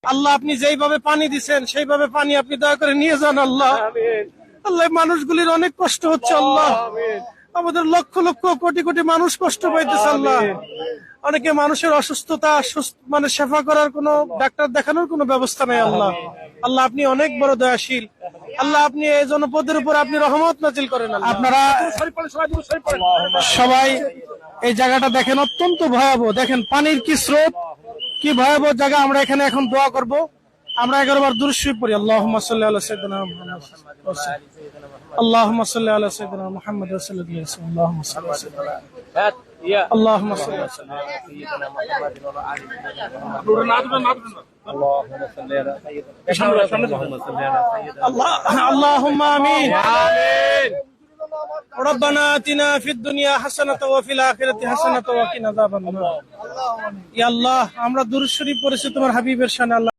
আল্লাহ আপনি যেইভাবে পানি দিচ্ছেন সেইভাবে পানি আপনি দয়া করে নিয়ে যান আল্লাহ। আল্লাহ মানুষগুলির অনেক কষ্ট হচ্ছে আল্লাহ, আমাদের লক্ষ লক্ষ কোটি কোটি মানুষ কষ্ট পাইতেছে আল্লাহ। অনেকে মানুষের অসুস্থতা মানে সেবা করার কোনো ডাক্তার দেখানোর কোনো ব্যবস্থা নেই আল্লাহ। আল্লাহ আপনি অনেক বড় দয়াশীল আল্লাহ, আপনি এই জনপদের উপর আপনি রহমত নাজিল করেন। আপনারা সবাই এই জায়গাটা দেখেন, অত্যন্ত ভয়াবহ। দেখেন পানির কি স্রোত, কি ভয়াবহ জায়গা। আমরা এখানে এখন দোয়া করব, আমরা 11 বার দুরূদ শরীফ পড়ি। আল্লাহুম্মা সাল্লি আলা সাইয়্যিদিনা মুহাম্মদ, আল্লাহুম্মা সাল্লি আলা সাইয়্যিদিনা মুহাম্মদ রাসূলুল্লাহ, আল্লাহুম্মা সাল্লি আলা সাইয়্যিদিনা, আল্লাহুম্মা সাল্লি আলা সাইয়্যিদিনা মুহাম্মদ ওয়া আলি আল্লাহুম্মা আমিন। ربنا آتنا في الدنيا حسنة وفي الآخرة حسنة وقنا عذاب النار। ইয়া আল্লাহ, আমরা দুরূদ শরীফ পড়েছি তোমার হাবিবের শানে। আল্লাহ